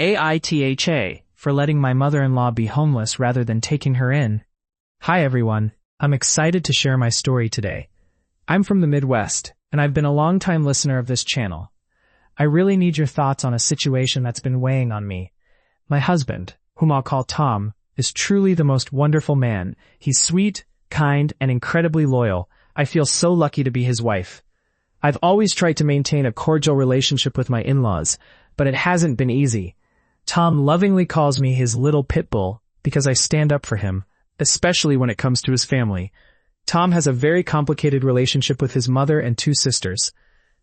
AITHA for letting my mother-in-law be homeless rather than taking her in. Hi everyone, I'm excited to share my story today. I'm from the Midwest, and I've been a long-time listener of this channel. I really need your thoughts on a situation that's been weighing on me. My husband, whom I'll call Tom, is truly the most wonderful man. He's sweet, kind, and incredibly loyal. I feel so lucky to be his wife. I've always tried to maintain a cordial relationship with my in-laws, but it hasn't been easy. Tom lovingly calls me his little pit bull because I stand up for him, especially when it comes to his family. Tom has a very complicated relationship with his mother and two sisters.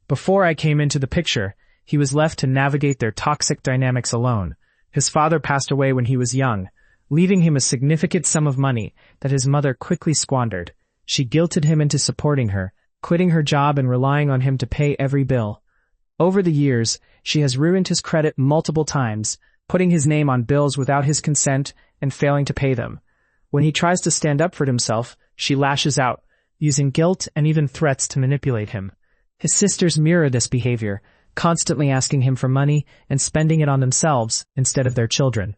Before I came into the picture, he was left to navigate their toxic dynamics alone. His father passed away when he was young, leaving him a significant sum of money that his mother quickly squandered. She guilted him into supporting her, quitting her job and relying on him to pay every bill. Over the years, she has ruined his credit multiple times, putting his name on bills without his consent and failing to pay them. When he tries to stand up for himself, she lashes out, using guilt and even threats to manipulate him. His sisters mirror this behavior, constantly asking him for money and spending it on themselves instead of their children.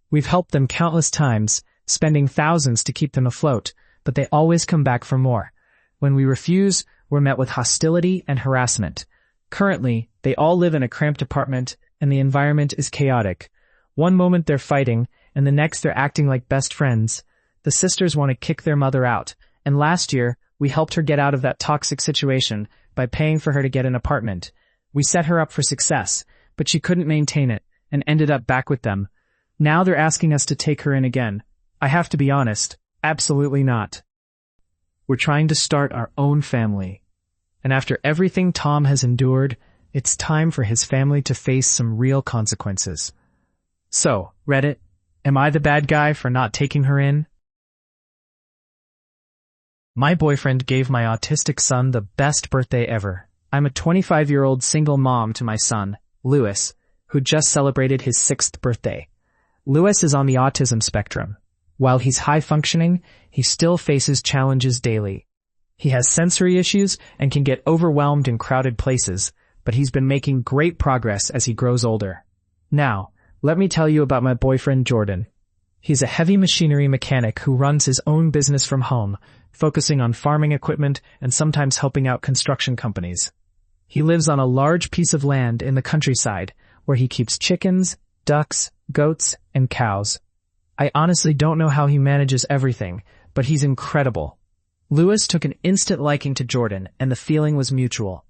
We've helped them countless times, spending thousands to keep them afloat, but they always come back for more. When we refuse, we're met with hostility and harassment. Currently, they all live in a cramped apartment, and the environment is chaotic. One moment they're fighting, and the next they're acting like best friends. The sisters want to kick their mother out, and last year, we helped her get out of that toxic situation by paying for her to get an apartment. We set her up for success, but she couldn't maintain it, and ended up back with them. Now they're asking us to take her in again. I have to be honest, absolutely not. We're trying to start our own family. And after everything Tom has endured, it's time for his family to face some real consequences. So, Reddit, am I the bad guy for not taking her in? My boyfriend gave my autistic son the best birthday ever. I'm a 25-year-old single mom to my son, Lewis, who just celebrated his 6th birthday. Lewis is on the autism spectrum. While he's high-functioning, he still faces challenges daily. He has sensory issues and can get overwhelmed in crowded places, but he's been making great progress as he grows older. Now, let me tell you about my boyfriend Jordan. He's a heavy machinery mechanic who runs his own business from home, focusing on farming equipment and sometimes helping out construction companies. He lives on a large piece of land in the countryside, where he keeps chickens, ducks, goats, and cows. I honestly don't know how he manages everything, but he's incredible. Lewis took an instant liking to Jordan, and the feeling was mutual.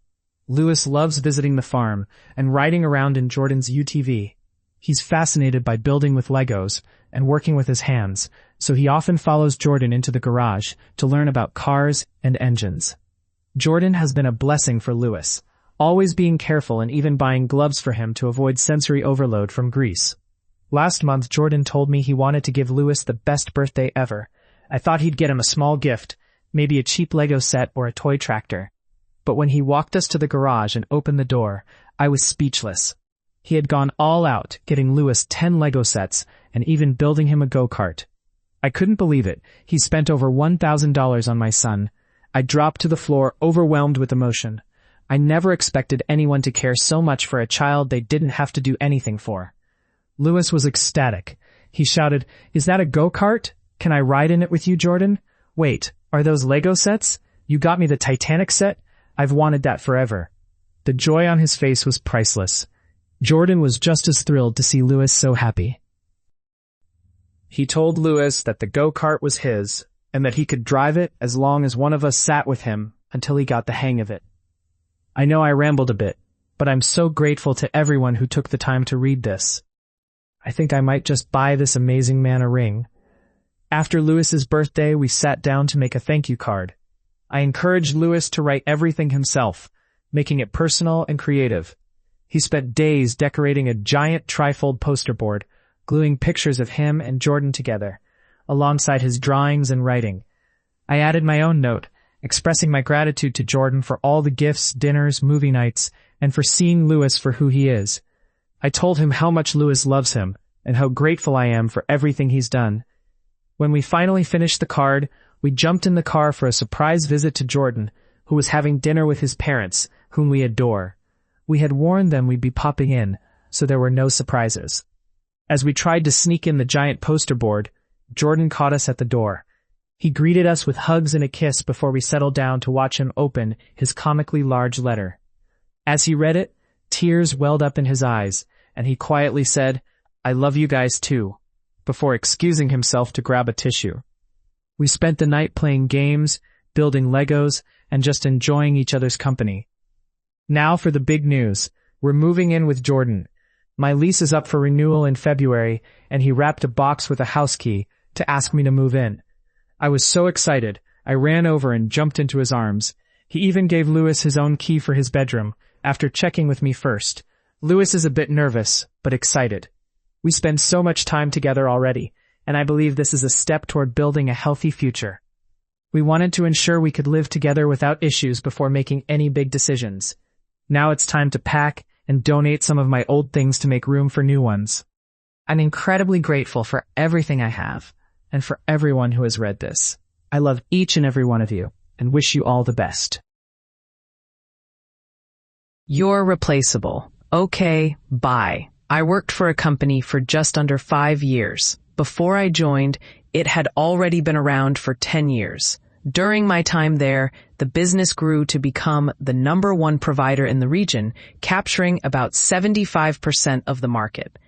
Lewis loves visiting the farm and riding around in Jordan's UTV. He's fascinated by building with Legos and working with his hands, so he often follows Jordan into the garage to learn about cars and engines. Jordan has been a blessing for Lewis, always being careful and even buying gloves for him to avoid sensory overload from grease. Last month, Jordan told me he wanted to give Lewis the best birthday ever. I thought he'd get him a small gift, maybe a cheap Lego set or a toy tractor. But when he walked us to the garage and opened the door, I was speechless. He had gone all out, getting Lewis 10 Lego sets and even building him a go-kart. I couldn't believe it. He spent over $1,000 on my son. I dropped to the floor, overwhelmed with emotion. I never expected anyone to care so much for a child they didn't have to do anything for. Lewis was ecstatic. He shouted, "Is that a go-kart? Can I ride in it with you, Jordan? Wait, are those Lego sets? You got me the Titanic set? I've wanted that forever." The joy on his face was priceless. Jordan was just as thrilled to see Lewis so happy. He told Lewis that the go-kart was his, and that he could drive it as long as one of us sat with him until he got the hang of it. I know I rambled a bit, but I'm so grateful to everyone who took the time to read this. I think I might just buy this amazing man a ring. After Lewis's birthday, we sat down to make a thank you card. I encouraged Lewis to write everything himself, making it personal and creative. He spent days decorating a giant trifold poster board, gluing pictures of him and Jordan together, alongside his drawings and writing. I added my own note, expressing my gratitude to Jordan for all the gifts, dinners, movie nights, and for seeing Lewis for who he is. I told him how much Lewis loves him, and how grateful I am for everything he's done. When we finally finished the card, we jumped in the car for a surprise visit to Jordan, who was having dinner with his parents, whom we adore. We had warned them we'd be popping in, so there were no surprises. As we tried to sneak in the giant poster board, Jordan caught us at the door. He greeted us with hugs and a kiss before we settled down to watch him open his comically large letter. As he read it, tears welled up in his eyes, and he quietly said, "I love you guys too," before excusing himself to grab a tissue. We spent the night playing games, building Legos, and just enjoying each other's company. Now for the big news. We're moving in with Jordan. My lease is up for renewal in February, and he wrapped a box with a house key to ask me to move in. I was so excited, I ran over and jumped into his arms. He even gave Louis his own key for his bedroom, after checking with me first. Louis is a bit nervous, but excited. We spend so much time together already, and I believe this is a step toward building a healthy future. We wanted to ensure we could live together without issues before making any big decisions. Now it's time to pack and donate some of my old things to make room for new ones. I'm incredibly grateful for everything I have, and for everyone who has read this. I love each and every one of you, and wish you all the best. You're replaceable. Okay, bye. I worked for a company for just under 5 years. Before I joined, it had already been around for 10 years. During my time there, the business grew to become the #1 provider in the region, capturing about 75% of the market.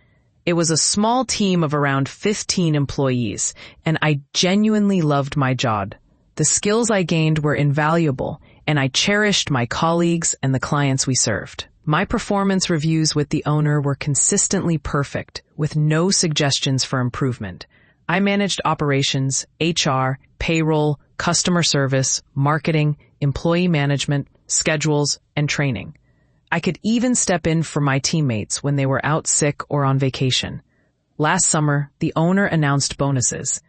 It was a small team of around 15 employees, and I genuinely loved my job. The skills I gained were invaluable, and I cherished my colleagues and the clients we served. My performance reviews with the owner were consistently perfect, with no suggestions for improvement. I managed operations, HR, payroll, customer service, marketing, employee management, schedules, and training. I could even step in for my teammates when they were out sick or on vacation. Last summer, the owner announced bonuses.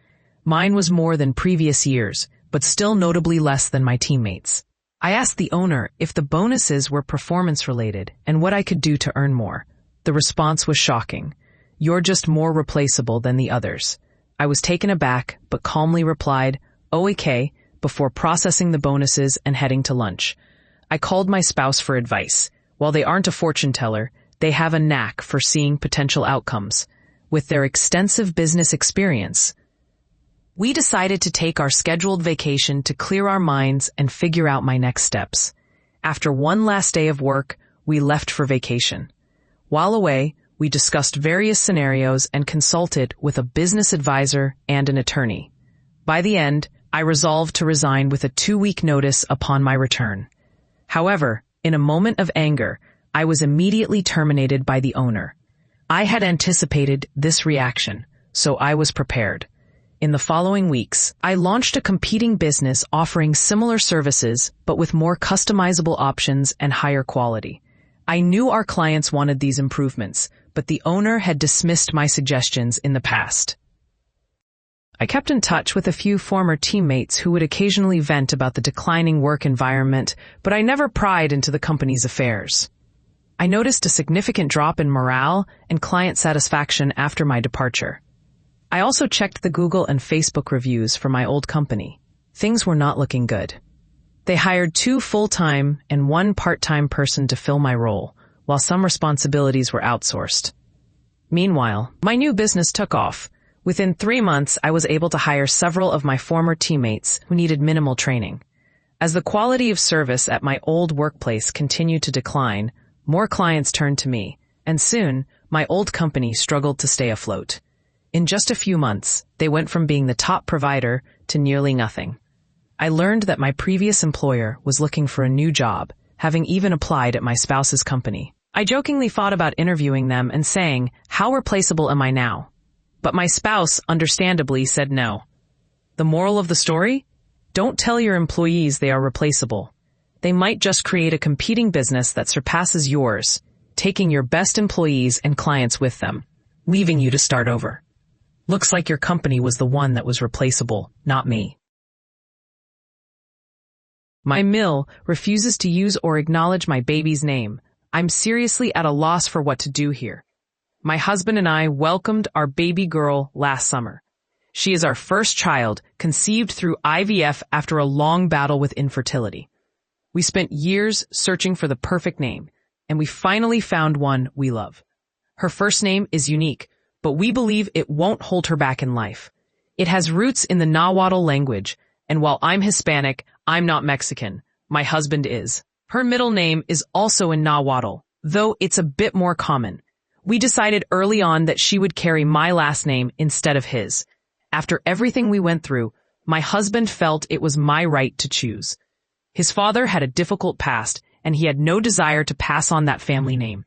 Mine was more than previous years, but still notably less than my teammates. I asked the owner if the bonuses were performance-related and what I could do to earn more. The response was shocking. "You're just more replaceable than the others." I was taken aback, but calmly replied, "Oh, okay," before processing the bonuses and heading to lunch. I called my spouse for advice. While they aren't a fortune teller, they have a knack for seeing potential outcomes. With their extensive business experience, we decided to take our scheduled vacation to clear our minds and figure out my next steps. After one last day of work, we left for vacation. While away, we discussed various scenarios and consulted with a business advisor and an attorney. By the end, I resolved to resign with a 2-week notice upon my return. However, in a moment of anger, I was immediately terminated by the owner. I had anticipated this reaction, so I was prepared. In the following weeks, I launched a competing business offering similar services, but with more customizable options and higher quality. I knew our clients wanted these improvements, but the owner had dismissed my suggestions in the past. I kept in touch with a few former teammates who would occasionally vent about the declining work environment, but I never pried into the company's affairs. I noticed a significant drop in morale and client satisfaction after my departure. I also checked the Google and Facebook reviews for my old company. Things were not looking good. They hired 2 full-time and 1 part-time person to fill my role, while some responsibilities were outsourced. Meanwhile, my new business took off. Within 3 months, I was able to hire several of my former teammates who needed minimal training. As the quality of service at my old workplace continued to decline, more clients turned to me, and soon, my old company struggled to stay afloat. In just a few months, they went from being the top provider to nearly nothing. I learned that my previous employer was looking for a new job, having even applied at my spouse's company. I jokingly thought about interviewing them and saying, "How replaceable am I now?" But my spouse understandably said no. The moral of the story? Don't tell your employees they are replaceable. They might just create a competing business that surpasses yours, taking your best employees and clients with them, leaving you to start over. Looks like your company was the one that was replaceable, not me. My mill refuses to use or acknowledge my baby's name. I'm seriously at a loss for what to do here. My husband and I welcomed our baby girl last summer. She is our first child, conceived through IVF after a long battle with infertility. We spent years searching for the perfect name, and we finally found one we love. Her first name is unique, but we believe it won't hold her back in life. It has roots in the Nahuatl language, and while I'm Hispanic, I'm not Mexican. My husband is. Her middle name is also in Nahuatl, though it's a bit more common. We decided early on that she would carry my last name instead of his. After everything we went through, my husband felt it was my right to choose. His father had a difficult past, and he had no desire to pass on that family name.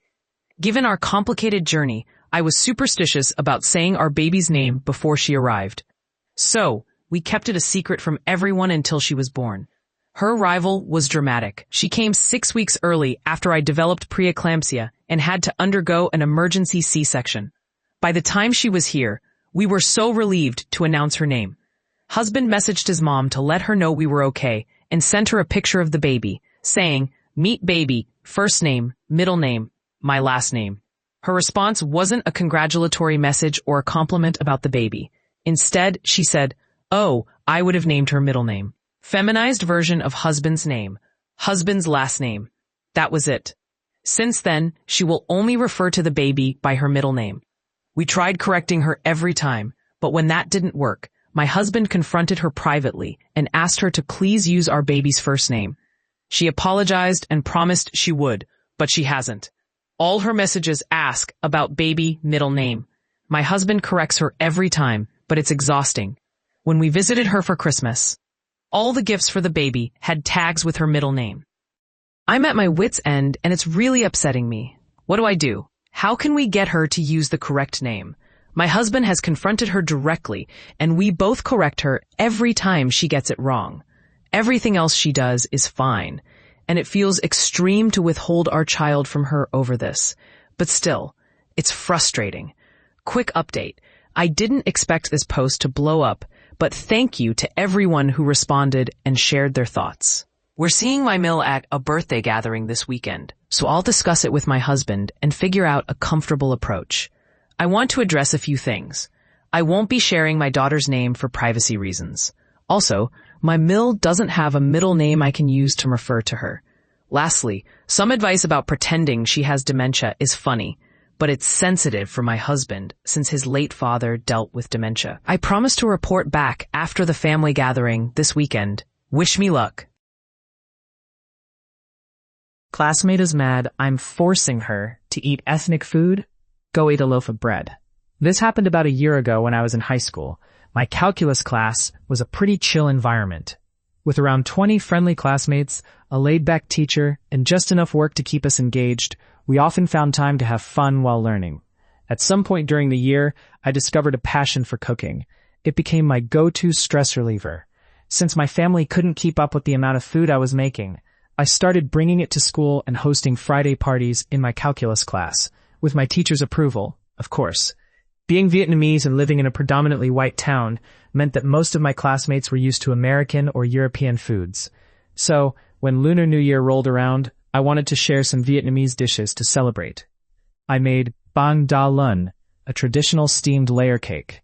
Given our complicated journey, I was superstitious about saying our baby's name before she arrived. So, we kept it a secret from everyone until she was born. Her arrival was dramatic. She came 6 weeks early after I developed preeclampsia and had to undergo an emergency C-section. By the time she was here, we were so relieved to announce her name. Husband messaged his mom to let her know we were okay and sent her a picture of the baby, saying, "Meet baby, first name, middle name, my last name." Her response wasn't a congratulatory message or a compliment about the baby. Instead, she said, "Oh, I would have named her middle name." Feminized version of husband's name, husband's last name. That was it. Since then, she will only refer to the baby by her middle name. We tried correcting her every time, but when that didn't work, my husband confronted her privately and asked her to please use our baby's first name. She apologized and promised she would, but she hasn't. All her messages ask about baby middle name. My husband corrects her every time, but it's exhausting. When we visited her for Christmas, all the gifts for the baby had tags with her middle name. I'm at my wit's end, and it's really upsetting me. What do I do? How can we get her to use the correct name? My husband has confronted her directly, and we both correct her every time she gets it wrong. Everything else she does is fine, and it feels extreme to withhold our child from her over this. But still, it's frustrating. Quick update. I didn't expect this post to blow up, but thank you to everyone who responded and shared their thoughts. We're seeing my mill at a birthday gathering this weekend, so I'll discuss it with my husband and figure out a comfortable approach. I want to address a few things. I won't be sharing my daughter's name for privacy reasons. Also, my mill doesn't have a middle name I can use to refer to her. Lastly, some advice about pretending she has dementia is funny, but it's sensitive for my husband since his late father dealt with dementia. I promise to report back after the family gathering this weekend. Wish me luck. Classmate is mad I'm forcing her to eat ethnic food. Go eat a loaf of bread. This happened about a year ago when I was in high school. My calculus class was a pretty chill environment. With around 20 friendly classmates, a laid-back teacher, and just enough work to keep us engaged, we often found time to have fun while learning. At some point during the year, I discovered a passion for cooking. It became my go-to stress reliever. Since my family couldn't keep up with the amount of food I was making, I started bringing it to school and hosting Friday parties in my calculus class, with my teacher's approval, of course. Being Vietnamese and living in a predominantly white town meant that most of my classmates were used to American or European foods. So, when Lunar New Year rolled around, I wanted to share some Vietnamese dishes to celebrate. I made bang da lun, a traditional steamed layer cake.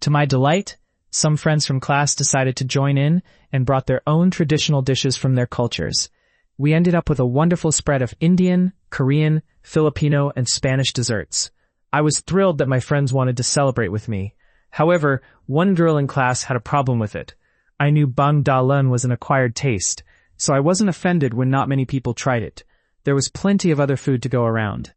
To my delight, some friends from class decided to join in and brought their own traditional dishes from their cultures. We ended up with a wonderful spread of Indian, Korean, Filipino, and Spanish desserts. I was thrilled that my friends wanted to celebrate with me. However, one girl in class had a problem with it. I knew bang da lun was an acquired taste, so I wasn't offended when not many people tried it. There was plenty of other food to go around.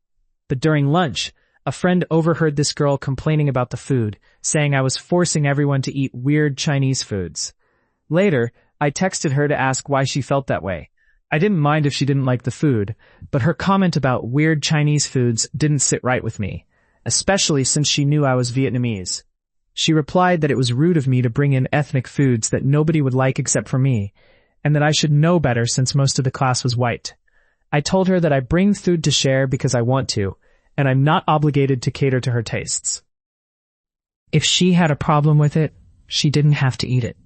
But during lunch, a friend overheard this girl complaining about the food, saying I was forcing everyone to eat weird Chinese foods. Later, I texted her to ask why she felt that way. I didn't mind if she didn't like the food, but her comment about weird Chinese foods didn't sit right with me, especially since she knew I was Vietnamese. She replied that it was rude of me to bring in ethnic foods that nobody would like except for me, and that I should know better since most of the class was white. I told her that I bring food to share because I want to, and I'm not obligated to cater to her tastes. If she had a problem with it, she didn't have to eat it.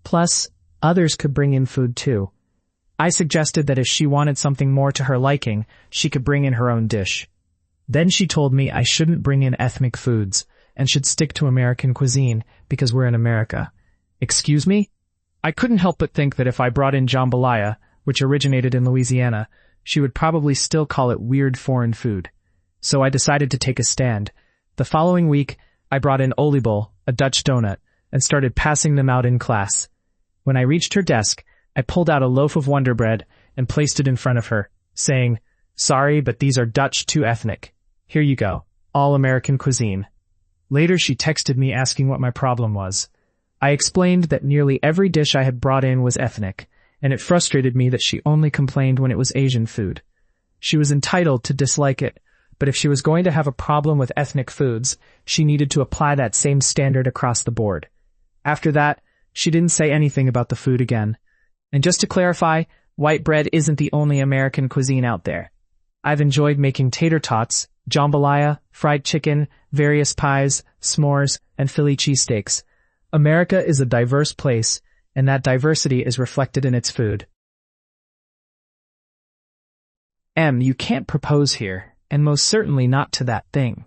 Plus, others could bring in food too. I suggested that if she wanted something more to her liking, she could bring in her own dish. Then she told me I shouldn't bring in ethnic foods and should stick to American cuisine because we're in America. Excuse me? I couldn't help but think that if I brought in jambalaya, which originated in Louisiana, she would probably still call it weird foreign food. So I decided to take a stand. The following week, I brought in oliebollen, a Dutch donut, and started passing them out in class. When I reached her desk, I pulled out a loaf of Wonder Bread and placed it in front of her, saying, "Sorry, but these are Dutch too ethnic. Here you go, all American cuisine." Later she texted me asking what my problem was. I explained that nearly every dish I had brought in was ethnic, and it frustrated me that she only complained when it was Asian food. She was entitled to dislike it, but if she was going to have a problem with ethnic foods, she needed to apply that same standard across the board. After that, she didn't say anything about the food again. And just to clarify, white bread isn't the only American cuisine out there. I've enjoyed making tater tots, jambalaya, fried chicken, various pies, s'mores, and Philly cheesesteaks. America is a diverse place, and that diversity is reflected in its food. You can't propose here, and most certainly not to that thing.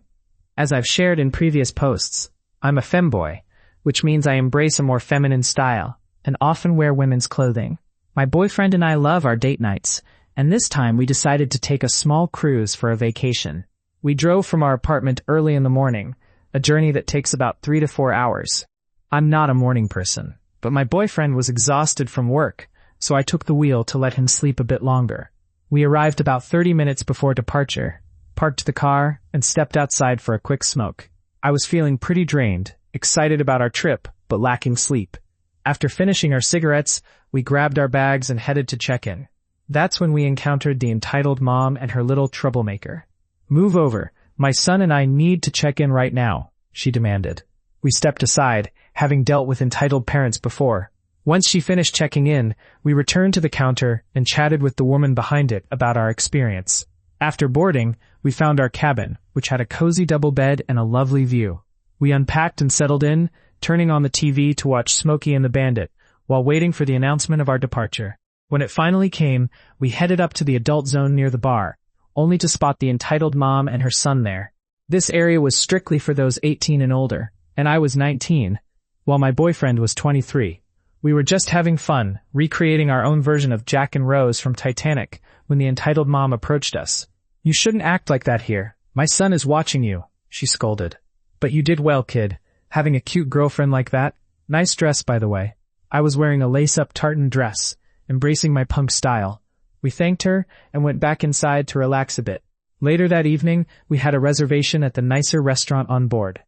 As I've shared in previous posts, I'm a femboy, which means I embrace a more feminine style, and often wear women's clothing. My boyfriend and I love our date nights, and this time we decided to take a small cruise for a vacation. We drove from our apartment early in the morning, a journey that takes about 3 to 4 hours. I'm not a morning person, but my boyfriend was exhausted from work, so I took the wheel to let him sleep a bit longer. We arrived about 30 minutes before departure, parked the car, and stepped outside for a quick smoke. I was feeling pretty drained, excited about our trip, but lacking sleep. After finishing our cigarettes, we grabbed our bags and headed to check-in. That's when we encountered the entitled mom and her little troublemaker. "Move over. My son and I need to check in right now," she demanded. We stepped aside, having dealt with entitled parents before. Once she finished checking in, we returned to the counter and chatted with the woman behind it about our experience. After boarding, we found our cabin, which had a cozy double bed and a lovely view. We unpacked and settled in, turning on the TV to watch Smokey and the Bandit, while waiting for the announcement of our departure. When it finally came, we headed up to the adult zone near the bar, only to spot the entitled mom and her son there. This area was strictly for those 18 and older, and I was 19, while my boyfriend was 23. We were just having fun, recreating our own version of Jack and Rose from Titanic, when the entitled mom approached us. "You shouldn't act like that here. My son is watching you," she scolded. "But you did well, kid. Having a cute girlfriend like that. Nice dress, by the way." I was wearing a lace-up tartan dress, embracing my punk style. We thanked her and went back inside to relax a bit. Later that evening, we had a reservation at the nicer restaurant on board.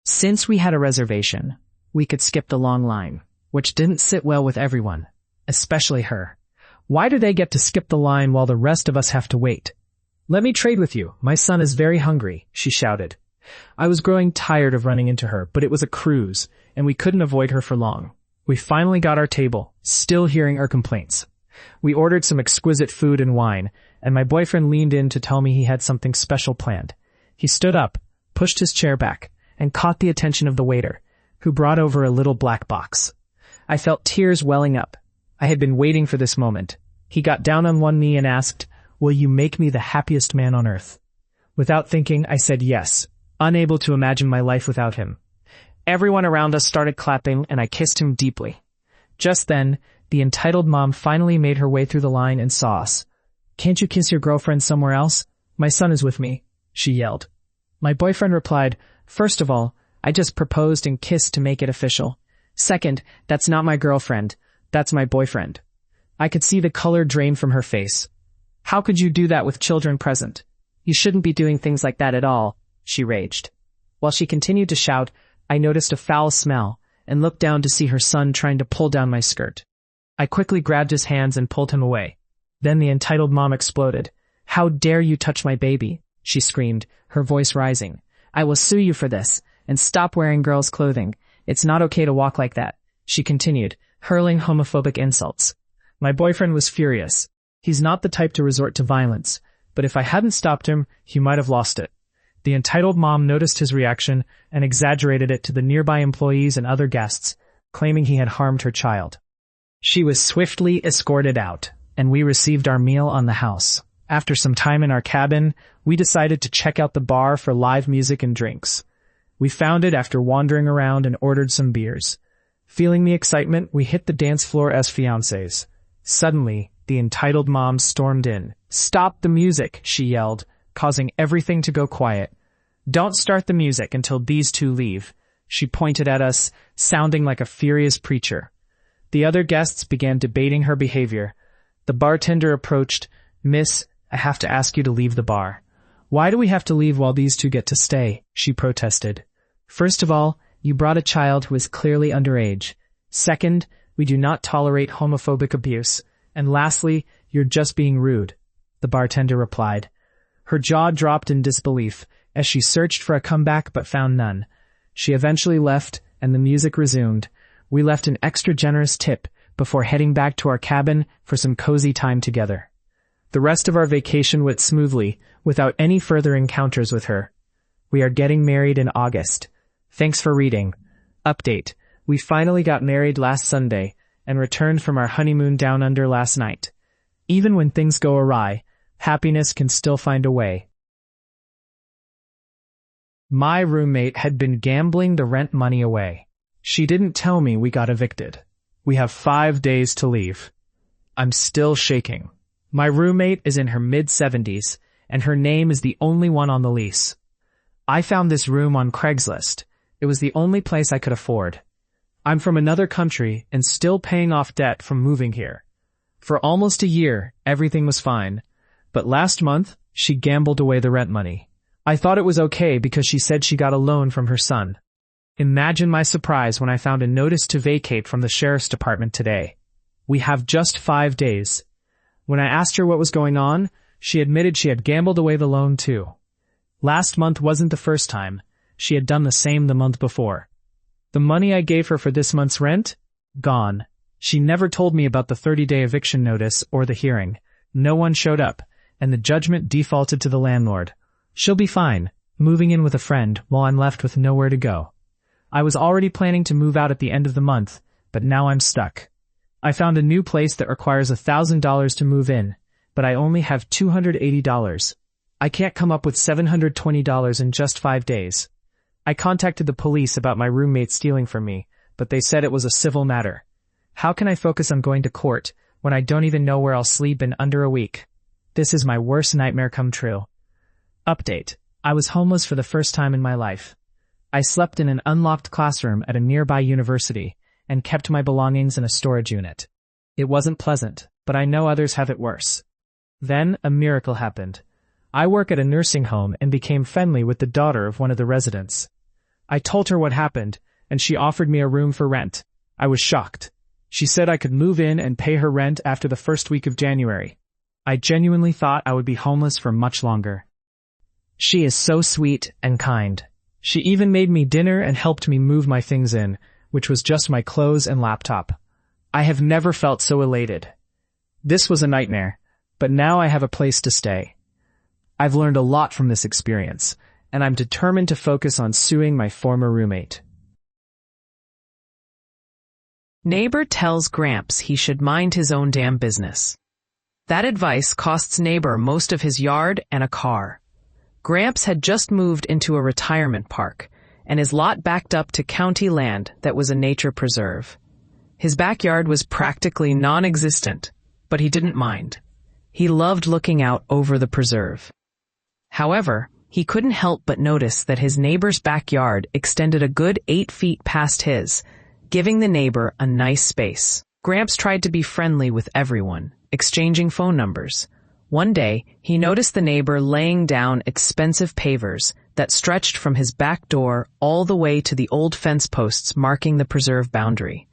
Since we had a reservation, we could skip the long line, which didn't sit well with everyone, especially her. Why do they get to skip the line while the rest of us have to wait? "Let me trade with you. My son is very hungry," she shouted. I was growing tired of running into her, but it was a cruise, and we couldn't avoid her for long. We finally got our table, still hearing her complaints. We ordered some exquisite food and wine, and my boyfriend leaned in to tell me he had something special planned. He stood up, pushed his chair back, and caught the attention of the waiter, who brought over a little black box. I felt tears welling up. I had been waiting for this moment. He got down on one knee and asked, "Will you make me the happiest man on earth?" Without thinking, I said yes, unable to imagine my life without him. Everyone around us started clapping, and I kissed him deeply. Just then, the entitled mom finally made her way through the line and saw us. "Can't you kiss your girlfriend somewhere else? My son is with me," she yelled. My boyfriend replied, "First of all, I just proposed and kissed to make it official. Second, that's not my girlfriend. That's my boyfriend." I could see the color drain from her face. "How could you do that with children present? You shouldn't be doing things like that at all," she raged. While she continued to shout, I noticed a foul smell and looked down to see her son trying to pull down my skirt. I quickly grabbed his hands and pulled him away. Then the entitled mom exploded. "How dare you touch my baby?" she screamed, her voice rising. "I will sue you for this, and stop wearing girls' clothing. It's not okay to walk like that," she continued, hurling homophobic insults. My boyfriend was furious. He's not the type to resort to violence, but if I hadn't stopped him, he might have lost it. The entitled mom noticed his reaction and exaggerated it to the nearby employees and other guests, claiming he had harmed her child. She was swiftly escorted out, and we received our meal on the house. After some time in our cabin, we decided to check out the bar for live music and drinks. We found it after wandering around and ordered some beers. Feeling the excitement, we hit the dance floor as fiancés. Suddenly, the entitled mom stormed in. "Stop the music," she yelled, causing everything to go quiet. Don't start the music until these two leave. She pointed at us, sounding like a furious preacher. The other guests began debating her behavior. The bartender approached. Miss, I have to ask you to leave the bar. Why do we have to leave while these two get to stay? She protested. First of all, you brought a child who is clearly underage. Second, we do not tolerate homophobic abuse. And lastly, you're just being rude. The bartender replied. Her jaw dropped in disbelief as she searched for a comeback but found none. She eventually left, and the music resumed. We left an extra generous tip before heading back to our cabin for some cozy time together. The rest of our vacation went smoothly, without any further encounters with her. We are getting married in August. Thanks for reading. Update. We finally got married last Sunday and returned from our honeymoon down under last night. Even when things go awry, happiness can still find a way. My roommate had been gambling the rent money away. She didn't tell me we got evicted. We have 5 days to leave. I'm still shaking. My roommate is in her mid-70s, and her name is the only one on the lease. I found this room on Craigslist. It was the only place I could afford. I'm from another country and still paying off debt from moving here. For almost a year, everything was fine. But last month, she gambled away the rent money. I thought it was okay because she said she got a loan from her son. Imagine my surprise when I found a notice to vacate from the sheriff's department today. We have just 5 days. When I asked her what was going on, she admitted she had gambled away the loan too. Last month wasn't the first time. She had done the same the month before. The money I gave her for this month's rent? Gone. She never told me about the 30-day eviction notice or the hearing. No one showed up, and the judgment defaulted to the landlord. She'll be fine, moving in with a friend while I'm left with nowhere to go. I was already planning to move out at the end of the month, but now I'm stuck. I found a new place that requires $1,000 to move in, but I only have $280. I can't come up with $720 in just 5 days. I contacted the police about my roommate stealing from me, but they said it was a civil matter. How can I focus on going to court when I don't even know where I'll sleep in under a week? This is my worst nightmare come true. Update. I was homeless for the first time in my life. I slept in an unlocked classroom at a nearby university and kept my belongings in a storage unit. It wasn't pleasant, but I know others have it worse. Then a miracle happened. I work at a nursing home and became friendly with the daughter of one of the residents. I told her what happened, and she offered me a room for rent. I was shocked. She said I could move in and pay her rent after the first week of January. I genuinely thought I would be homeless for much longer. She is so sweet and kind. She even made me dinner and helped me move my things in, which was just my clothes and laptop. I have never felt so elated. This was a nightmare, but now I have a place to stay. I've learned a lot from this experience, and I'm determined to focus on suing my former roommate. Neighbor tells Gramps he should mind his own damn business. That advice costs Neighbor most of his yard and a car. Gramps had just moved into a retirement park, and his lot backed up to county land that was a nature preserve. His backyard was practically non-existent, but he didn't mind. He loved looking out over the preserve. However, he couldn't help but notice that his neighbor's backyard extended a good 8 feet past his, giving the neighbor a nice space. Gramps tried to be friendly with everyone, exchanging phone numbers. One day, he noticed the neighbor laying down expensive pavers that stretched from his back door all the way to the old fence posts marking the preserve boundary.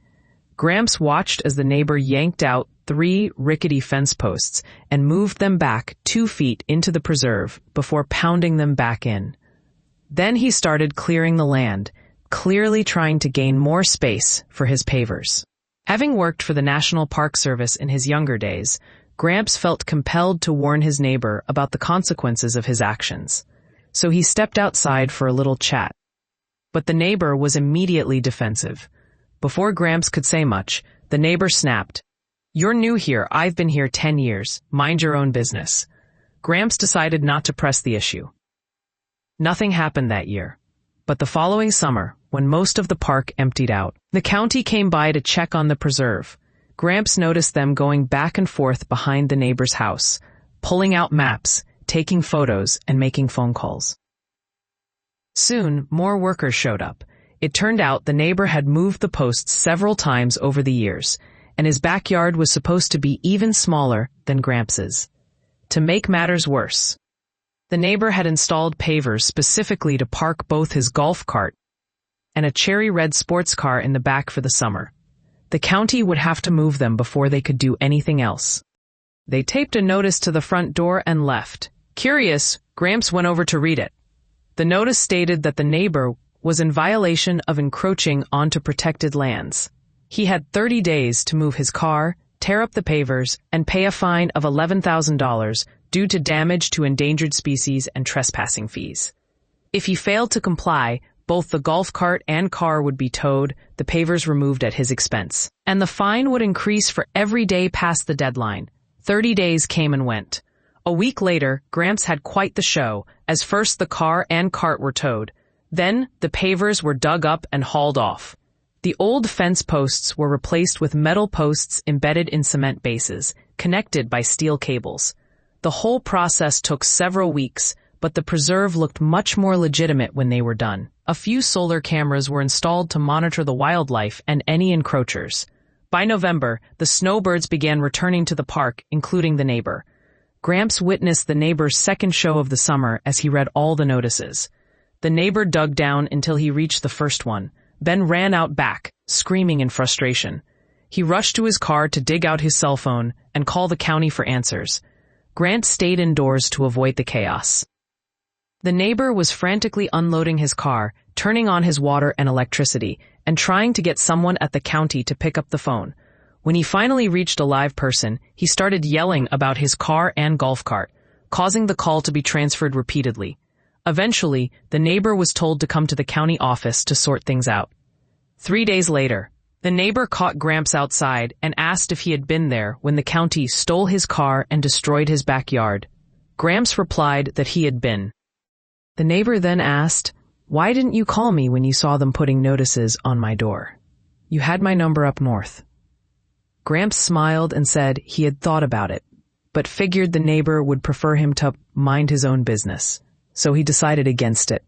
Gramps watched as the neighbor yanked out 3 rickety fence posts and moved them back 2 feet into the preserve before pounding them back in. Then he started clearing the land, clearly trying to gain more space for his pavers. Having worked for the National Park Service in his younger days, Gramps felt compelled to warn his neighbor about the consequences of his actions. So he stepped outside for a little chat. But the neighbor was immediately defensive. Before Gramps could say much, the neighbor snapped, "You're new here. I've been here 10 years. Mind your own business." Gramps decided not to press the issue. Nothing happened that year. But the following summer, when most of the park emptied out, the county came by to check on the preserve. Gramps noticed them going back and forth behind the neighbor's house, pulling out maps, taking photos, and making phone calls. Soon, more workers showed up. It turned out the neighbor had moved the posts several times over the years, and his backyard was supposed to be even smaller than Gramps'. To make matters worse, the neighbor had installed pavers specifically to park both his golf cart and a cherry red sports car in the back for the summer. The county would have to move them before they could do anything else. They taped a notice to the front door and left. Curious, Gramps went over to read it. The notice stated that the neighbor was in violation of encroaching onto protected lands. He had 30 days to move his car, tear up the pavers, and pay a fine of $11,000 due to damage to endangered species and trespassing fees. If he failed to comply, both the golf cart and car would be towed, the pavers removed at his expense, and the fine would increase for every day past the deadline. 30 days came and went. A week later, Gramps had quite the show, as first the car and cart were towed. Then, the pavers were dug up and hauled off. The old fence posts were replaced with metal posts embedded in cement bases, connected by steel cables. The whole process took several weeks, but the preserve looked much more legitimate when they were done. A few solar cameras were installed to monitor the wildlife and any encroachers. By November, the snowbirds began returning to the park, including the neighbor. Gramps witnessed the neighbor's second show of the summer as he read all the notices. The neighbor dug down until he reached the first one, then ran out back, screaming in frustration. He rushed to his car to dig out his cell phone and call the county for answers. Grant stayed indoors to avoid the chaos. The neighbor was frantically unloading his car, turning on his water and electricity, and trying to get someone at the county to pick up the phone. When he finally reached a live person, he started yelling about his car and golf cart, causing the call to be transferred repeatedly. Eventually, the neighbor was told to come to the county office to sort things out. 3 days later, the neighbor caught Gramps outside and asked if he had been there when the county stole his car and destroyed his backyard. Gramps replied that he had been. The neighbor then asked, "Why didn't you call me when you saw them putting notices on my door? You had my number up north." Gramps smiled and said he had thought about it, but figured the neighbor would prefer him to mind his own business, so he decided against it.